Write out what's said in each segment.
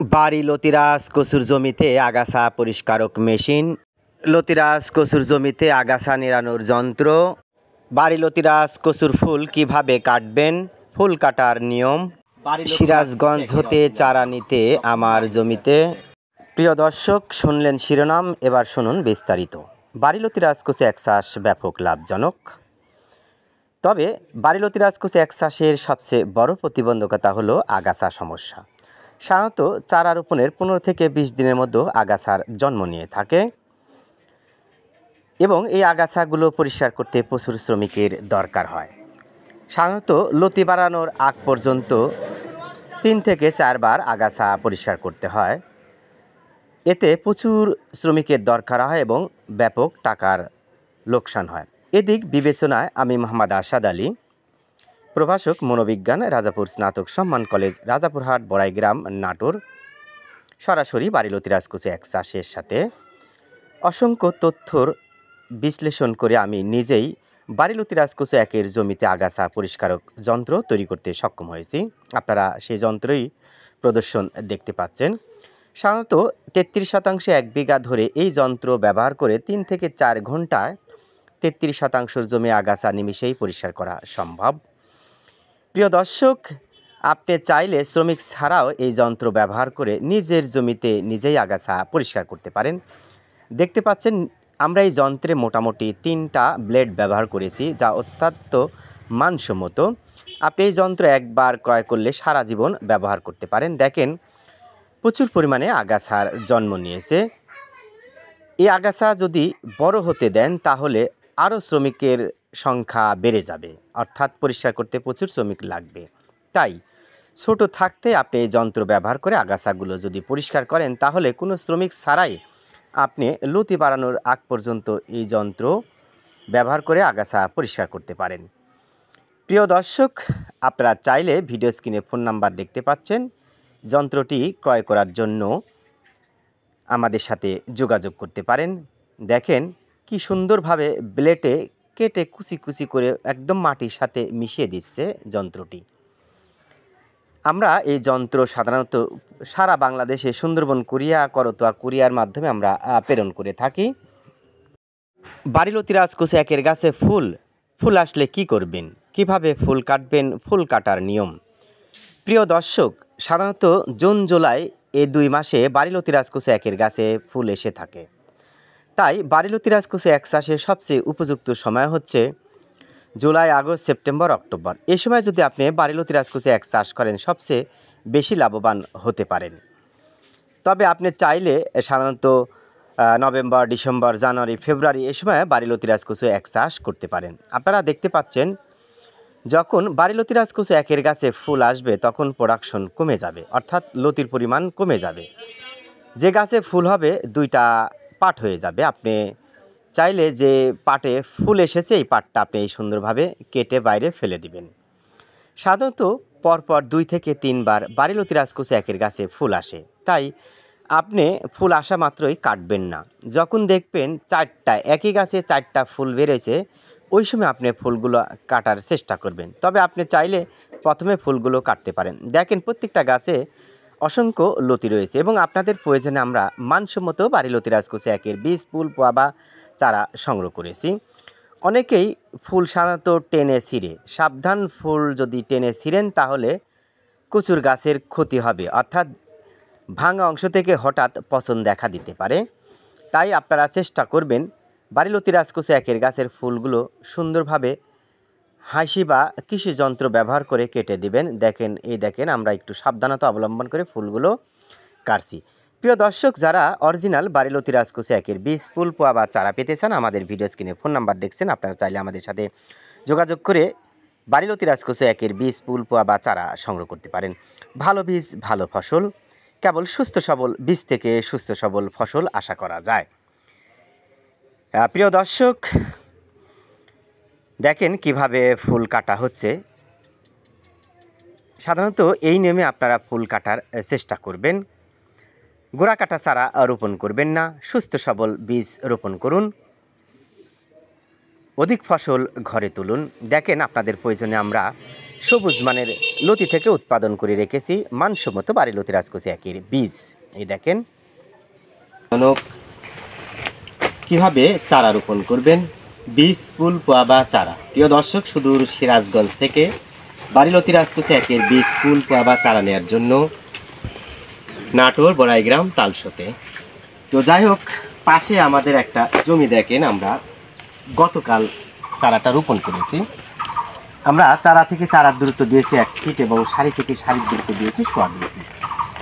বাড়ি লতিরাজ কচুর জমিতে আগাছা পরিষ্কারক মেশিন, লতিরাজ কচুর জমিতে আগাছা নিড়ানোর যন্ত্র, বাড়ি লতিরাজ কচুর ফুল কিভাবে কাটবেন, ফুল কাটার নিয়ম, সিরাজগঞ্জ হতে চারা নিতে আমার জমিতে। প্রিয় দর্শক, শুনলেন শিরোনাম, এবার শুনুন বিস্তারিত। বাড়ি লতিরাজ কচু এক চাষ ব্যাপক লাভজনক। তবে বাড়ি লতিরাজ কচু এক চাষের সবচেয়ে বড় প্রতিবন্ধকতা হলো আগাছা সমস্যা। সাধারণত চারা রোপণের 15 থেকে 20 দিনের মধ্যে আগাছার জন্ম নিয়ে থাকে এবং এই আগাছাগুলো পরিষ্কার করতে প্রচুর শ্রমিকের দরকার হয়। সাধারণত লতি বাড়ানোর আগ পর্যন্ত 3 থেকে 4 বার আগাছা পরিষ্কার করতে হয়। এতে প্রচুর শ্রমিকের দরকার হয় এবং ব্যাপক টাকার লোকসান হয়। এদিক বিবেচনায় আমি মোহাম্মদ আসাদ আলী, প্রভাষক মনোবিজ্ঞান, রাজাপুর স্নাতক সম্মান কলেজ, রাজাপুরহাট, বড়াইগ্রাম, নাটোর, সরাসরি বাড়ি লতিরাজ কচু এক চাষের সাথে অসংখ্য তথ্যর বিশ্লেষণ করে আমি নিজেই বাড়ি লতিরাজ কচু একের জমিতে আগাছা পরিষ্কারক যন্ত্র তৈরি করতে সক্ষম হয়েছি। আপনারা সেই যন্ত্রই প্রদর্শন দেখতে পাচ্ছেন। সাধারণত 33% 1 বিঘা ধরে এই যন্ত্র ব্যবহার করে 3 থেকে 4 ঘন্টায় 33% জমি আগাছা নিমিষেই পরিষ্কার করা সম্ভব। প্রিয় দর্শক, আপনি চাইলে শ্রমিক ছাড়াও এই যন্ত্র ব্যবহার করে নিজের জমিতে নিজেই আগাছা পরিষ্কার করতে পারেন। দেখতে পাচ্ছেন আমরা এই যন্ত্রে মোটামুটি 3টা ব্লেড ব্যবহার করেছি, যা অত্যন্ত মানসম্মত। আপনি এই যন্ত্র একবার ক্রয় করলে সারা জীবন ব্যবহার করতে পারেন। দেখেন প্রচুর পরিমাণে আগাছার জন্ম নিয়েছে। এই আগাছা যদি বড় হতে দেন তাহলে আরও শ্রমিকের সংখ্যা বেড়ে যাবে, অর্থাৎ পরিষ্কার করতে প্রচুর শ্রমিক লাগবে। তাই ছোট থাকতে আপনি এই যন্ত্র ব্যবহার করে আগাছাগুলো যদি পরিষ্কার করেন তাহলে কোনো শ্রমিক ছাড়াই আপনি লতি বাড়ানোর আগ পর্যন্ত এই যন্ত্র ব্যবহার করে আগাছা পরিষ্কার করতে পারেন। প্রিয় দর্শক, আপনারা চাইলে ভিডিও স্ক্রিনে ফোন নাম্বার দেখতে পাচ্ছেন, যন্ত্রটি ক্রয় করার জন্য আমাদের সাথে যোগাযোগ করতে পারেন। দেখেন কি সুন্দরভাবে ব্লেডে কেটে কুচি কুচি করে একদম মাটির সাথে মিশিয়ে দিচ্ছে যন্ত্রটি। আমরা এই যন্ত্র সাধারণত সারা বাংলাদেশে সুন্দরবন কুরিয়া, করতোয়া কুরিয়ার মাধ্যমে আমরা প্রেরণ করে থাকি। বাড়ি লতিরাজ কচু একের গাছে ফুল আসলে কি করবেন, কিভাবে ফুল কাটবেন, ফুল কাটার নিয়ম। প্রিয় দর্শক, সাধারণত জুন জুলাই এই 2 মাসে বাড়ি লতিরাজ কচু একের গাছে ফুল এসে থাকে। তাই বাড়ি লতিরাজ কচু এক চাষের সবচেয়ে উপযুক্ত সময় হচ্ছে জুলাই, আগস্ট, সেপ্টেম্বর, অক্টোবর। এই সময় যদি আপনি বাড়ি লতিরাজ কচু এক চাষ করেন সবচেয়ে বেশি লাভবান হতে পারেন। তবে আপনি চাইলে সাধারণত নভেম্বর, ডিসেম্বর, জানুয়ারি, ফেব্রুয়ারি এই সময় বাড়ি লতিরাজ কচু এক চাষ করতে পারেন। আপনারা দেখতে পাচ্ছেন যখন বাড়ি লতিরাজ কচু একের গাছে ফুল আসবে তখন প্রোডাকশন কমে যাবে, অর্থাৎ লতির পরিমাণ কমে যাবে। যে গাছে ফুল হবে 2টা পাট হয়ে যাবে। আপনি চাইলে যে পাটে ফুল এসেছে এই পাটটা আপনি সুন্দরভাবে কেটে বাইরে ফেলে দিবেন। সাধারণত পরপর 2 থেকে 3 বার বাড়ি লতিরাজ কচু একের গাছে ফুল আসে, তাই আপনি ফুল আসা মাত্রই কাটবেন না। যখন দেখবেন 4টা একই গাছে 4টা ফুল বেরোয়েছে ওই সময় আপনি ফুলগুলো কাটার চেষ্টা করবেন। তবে আপনি চাইলে প্রথমে ফুলগুলো কাটতে পারেন। দেখেন প্রত্যেকটা গাছে অসংখ্য লতি রয়েছে এবং আপনাদের প্রয়োজনে আমরা মানসম্মত বাড়ি লতিরাজ কচু একের বীজ, ফুল, পোয়া বা চারা সংগ্রহ করেছি। অনেকেই ফুল সাধারণত টেনে ছিঁড়ে, সাবধান, ফুল যদি টেনে ছিঁড়েন তাহলে কচুর গাছের ক্ষতি হবে, অর্থাৎ ভাঙা অংশ থেকে হঠাৎ পচন দেখা দিতে পারে। তাই আপনারা চেষ্টা করবেন বাড়ি লতিরাজ কচু একের গাছের ফুলগুলো সুন্দরভাবে হাসি বা কৃষি যন্ত্র ব্যবহার করে কেটে দিবেন। দেখেন আমরা একটু সাবধানতা অবলম্বন করে ফুলগুলো কাটছি। প্রিয় দর্শক, যারা অরিজিনাল বাড়ি লতিরাজ কচু একের বীজ, ফুল, পোয়া বা চারা পেতে চান আমাদের ভিডিও স্ক্রিনে ফোন নাম্বার দেখছেন, আপনারা চাইলে আমাদের সাথে যোগাযোগ করে বাড়ি লতিরাজ কচু একের বীজ, ফুল, পোয়া বা চারা সংগ্রহ করতে পারেন। ভালো বীজ, ভালো ফসল, কেবল সুস্থ সবল বীজ থেকে সুস্থ সবল ফসল আশা করা যায়। প্রিয় দর্শক, দেখেন কিভাবে ফুল কাটা হচ্ছে। সাধারণত এই নিয়মে আপনারা ফুল কাটার চেষ্টা করবেন। গোড়া কাটা চারা রোপণ করবেন না, সুস্থ সবল বীজ রোপণ করুন, অধিক ফসল ঘরে তুলুন। দেখেন আপনাদের প্রয়োজনে আমরা সবুজ মানের লতি থেকে উৎপাদন করে রেখেছি মানসম্মত বাড়ি লতি রাজকচি একের বীজ। এই দেখেন কিভাবে চারা রোপণ করবেন, বীজ, ফুল, পোয়া বা চারা। প্রিয় দর্শক, সুদূর সিরাজগঞ্জ থেকে বাড়ি লতি রাজকচি একের বীজ, ফুল, পোয়া বা চারা নেওয়ার জন্য নাটোর বড়াইগ্রাম তালসতে। তো যাই হোক, পাশে আমাদের একটা জমি দেখেন, আমরা গতকাল চারাটা রোপণ করেছি। আমরা চারা থেকে চারার দূরত্ব দিয়েছি 1 ফিট এবং সারি থেকে সারির দূরত্ব দিয়েছি 2.5 ফিট।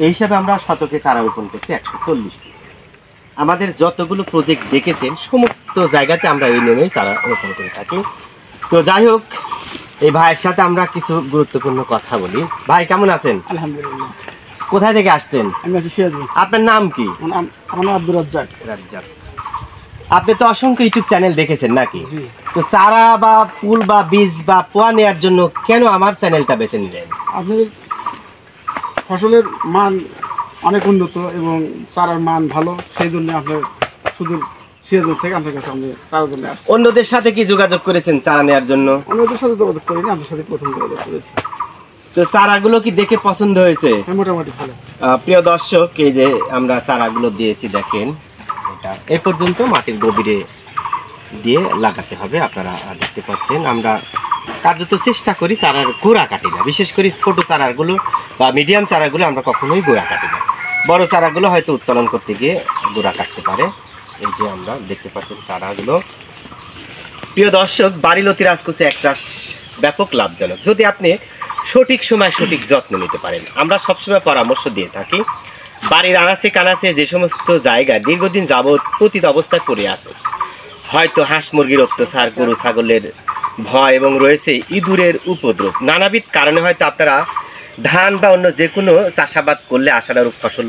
এই হিসাবে আমরা শতকে চারা রোপণ করছি 140 পিস। আমাদের যতগুলো প্রজেক্ট দেখেছেন সমস্ত জায়গাতে আমরা এই নিয়মেই চারা রোপণ করে থাকি। তো যাই হোক, এই ভাইয়ের সাথে আমরা কিছু গুরুত্বপূর্ণ কথা বলি। ভাই কেমন আছেন? আলহামদুলিল্লাহ। কোথায় থেকে আসছেন? আমি আছি সিরাজগঞ্জ। আপনার নাম কি? আমার নাম আব্দুর রাজ্জাক। রাজ্জাক। আপনি তো অসংখ্য ইউটিউব চ্যানেল দেখেছেন নাকি? জি। তো চারা বা ফুল বা বীজ বা পোয়া নেওয়ার জন্য কেন আমার চ্যানেলটা বেছে নিলেন? আপনাদের ফসলের মান অনেক উন্নত এবং চারার মান ভালো, সেই জন্য আপনার শুধু সিরাজগঞ্জ থেকে আপনার কাছে আমি চারার জন্য আসছি। অন্যদের সাথে কি যোগাযোগ করেছেন চারা নেওয়ার জন্য? অন্যদের সাথে যোগাযোগ করিনি, আপনার সাথে প্রথম যোগাযোগ করেছি। তো চারাগুলো কি দেখে পছন্দ হয়েছে? হ্যাঁ, মোটামুটি ভালো। প্রিয় দর্শক, এই যে আমরা চারাগুলো দিয়েছি দেখেন, এটা এ পর্যন্ত মাটির গভীরে দিয়ে লাগাতে হবে। আপনারা দেখতে পাচ্ছেন আমরা কার্যত চেষ্টা করি চারার গোড়া কাটি না, বিশেষ করে ছোট চারাগুলো বা মিডিয়াম চারাগুলো আমরা কখনোই গোড়া কাটি না। বড় চারাগুলো হয়তো উত্তোলন করতে গিয়ে গোড়া কাটতে পারে। এই যে আমরা দেখতে পাচ্ছেন চারাগুলো। প্রিয় দর্শক, বাড়ি লতি রাজকচি এক চাষ ব্যাপক লাভজনক যদি আপনি সঠিক সময় সঠিক যত্ন নিতে পারেন। আমরা সবসময় পরামর্শ দিয়ে থাকি, বাড়ির আনাচে কানাচে যে সমস্ত জায়গায় দীর্ঘদিন যাবৎ পতিত অবস্থায় পড়ে আছে, হয়তো হাঁস মুরগির অত্যাচার, গরু ছাগলের ভয় এবং রয়েছে ইঁদুরের উপদ্রব, নানাবিধ কারণে হয়তো আপনারা ধান বা অন্য যে কোনো চাষাবাদ করলে আশানুরূপ ফসল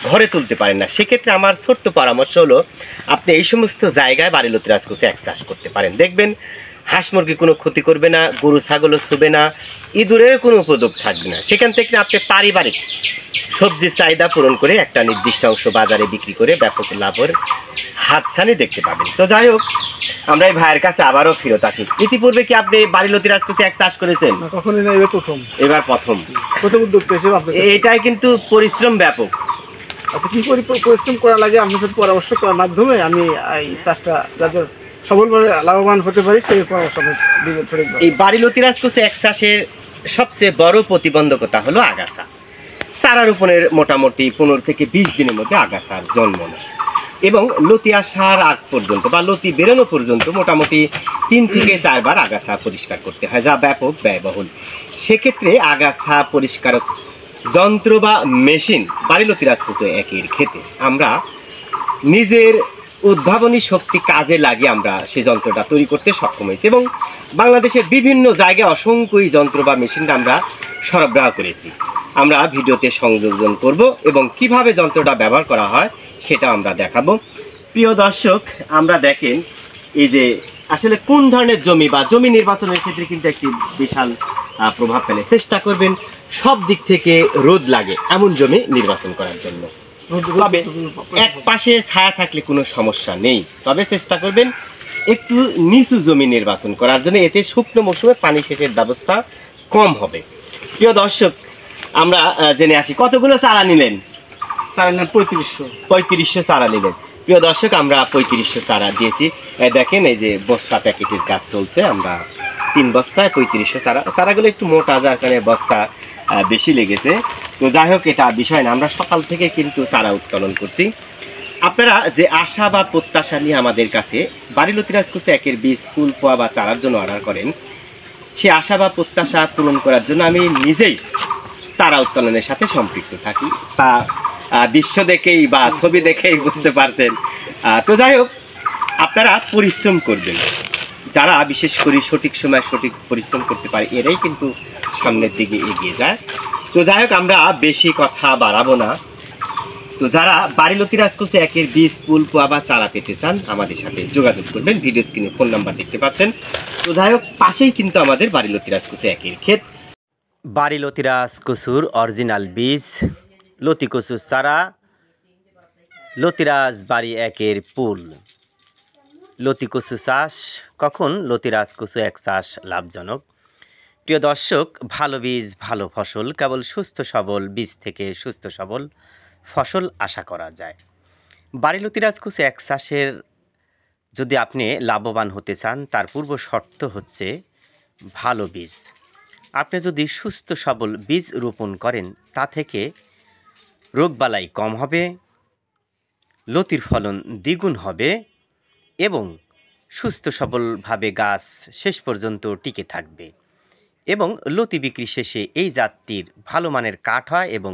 ঘরে তুলতে পারেন না। সেক্ষেত্রে আমার ছোট্ট পরামর্শ হলো, আপনি এই সমস্ত জায়গায় বাড়ি লতি রাজকচি এক চাষ করতে পারেন। দেখবেন হাঁস মুরগি কোনো ক্ষতি করবে না, গরু ছাগলও ছুবে না, ইঁদুরের কোনো উপদ্রব থাকবে না। সেখান থেকে আপনি পারিবারিক সবজির চাহিদা পূরণ করে একটা নির্দিষ্ট অংশ বাজারে বিক্রি করে ব্যাপক লাভের হাতছানি দেখতে পাবেন। তো যাই হোক, আমরা এই ভাইয়ের কাছে আবারও ফেরত আসি। ইতিপূর্বে কি আপনি বাড়ি লতি রাজকচি এক চাষ করেছেন? না, কখনোই না, এবার প্রথম। এবার প্রথম। প্রথম উদ্যোক্তা হিসেবে আপনার কাছে। এটাই কিন্তু পরিশ্রম ব্যাপক। আচ্ছা, কি পরিশ্রম করা লাগে আপনার সাথে পরামর্শ করার মাধ্যমে আমি এই চাষটা যাতে সফলভাবে লাভবান হতে পারি সেই পরামর্শ আমি দিবেন সঠিকভাবে। এই বাড়ি লতি রাজকচি এক চাষের সবচেয়ে বড় প্রতিবন্ধকতা হলো আগাছা। চারা রোপণের মোটামুটি 15 থেকে 20 দিনের মধ্যে আগাছার জন্ম নেয় এবং লতি আসার আগ পর্যন্ত বা লতি বেরোনো পর্যন্ত মোটামুটি 3 থেকে 4 বার আগাছা পরিষ্কার করতে হয়, যা ব্যাপক ব্যয়বহুল। সেক্ষেত্রে আগাছা পরিষ্কারক যন্ত্র বা মেশিন বাড়ি লতি রাজকচি একের ক্ষেত্রে আমরা নিজের উদ্ভাবনী শক্তি কাজে লাগিয়ে আমরা সেই যন্ত্রটা তৈরি করতে সক্ষম হয়েছি এবং বাংলাদেশের বিভিন্ন জায়গায় অসংখ্য যন্ত্র বা মেশিনটা আমরা সরবরাহ করেছি। আমরা ভিডিওতে সংযোজন করব এবং কিভাবে যন্ত্রটা ব্যবহার করা হয় সেটা আমরা দেখাবো। প্রিয় দর্শক, আমরা দেখেন এই যে আসলে কোন ধরনের জমি বা জমি নির্বাচনের ক্ষেত্রে কিন্তু একটি বিশাল প্রভাব ফেলে। চেষ্টা করবেন সব দিক থেকে রোদ লাগে এমন জমি নির্বাচন করার জন্য। তবে এক পাশে ছায়া থাকলে কোনো সমস্যা নেই, তবে চেষ্টা করবেন একটু নিচু জমি নির্বাচন করার জন্য, এতে শুকনো মৌসুমে পানি সেচের ব্যবস্থা কম হবে। প্রিয় দর্শক, আমরা জেনে আসি কতগুলো চারা নিলেন? চারা নেন 3500 চারা নিলেন। প্রিয় দর্শক, আমরা 3500 চারা দিয়েছি। দেখেন এই যে বস্তা প্যাকেটের কাজ চলছে, আমরা 3 বস্তায় 3500 চারা। চারাগুলো একটু মোটা, যার কারণে বস্তা বেশি লেগেছে। তো যাই হোক, এটা বিষয় না, আমরা সকাল থেকে কিন্তু চারা উত্তোলন করছি। আপনারা যে আশা বা প্রত্যাশা নিয়ে আমাদের কাছে বাড়ি লতি রাজকচি একের বীজ, ফুল, পোয়া বা চারার জন্য অর্ডার করেন, সে আশা বা প্রত্যাশা পূরণ করার জন্য আমি নিজেই চারা উত্তোলনের সাথে সম্পৃক্ত থাকি। তা দৃশ্য দেখেই বা ছবি দেখেই বুঝতে পারছেন। তো যাই হোক, আপনারা পরিশ্রম করবেন। যারা বিশেষ করে সঠিক সময় সঠিক পরিশ্রম করতে পারে, এরাই কিন্তু সামনের দিকে এগিয়ে যায়। তো যাই হোক, আমরা বেশি কথা বাড়াবো না। তো যারা বাড়ি লতি রাজকচি একের বীজ, ফুল, পোয়া বা চারা পেতে চান, আমাদের সাথে যোগাযোগ করবেন। ভিডিও স্ক্রিনে ফোন নাম্বার দেখতে পাচ্ছেন। তো যাই হোক, পাশেই কিন্তু আমাদের বাড়ি লতি রাজকচি একের ক্ষেত। বাড়ি লতি রাজকচুর অরিজিনাল বীজ, লতি কচুর চারা, লতিরাজ বাড়ি একের ফুল। লতি কচু চাষ কখন লতি রাজকচি এক চাষ লাভজনক? প্রিয় দর্শক, ভালো বীজ ভালো ফসল, কেবল সুস্থ সবল বীজ থেকে সুস্থ সবল ফসল আশা করা যায়। বাড়িলতি রাজকুচি এক চাষের যদি আপনি লাভবান হতে চান, তার পূর্ব শর্ত হচ্ছে ভালো বীজ। আপনি যদি সুস্থ সবল বীজ রোপণ করেন, তা থেকে রোগবালাই কম হবে, লতির ফলন দ্বিগুণ হবে এবং সুস্থ সবলভাবে গাছ শেষ পর্যন্ত টিকে থাকবে এবং লতি বিক্রি শেষে এই জাতটির ভালো মানের কাঠ হয় এবং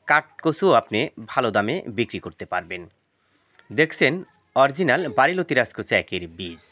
কাঠকচুও আপনি ভালো দামে বিক্রি করতে পারবেন। দেখছেন অরিজিনাল বাড়িলতি রাজকুচি একের বীজ।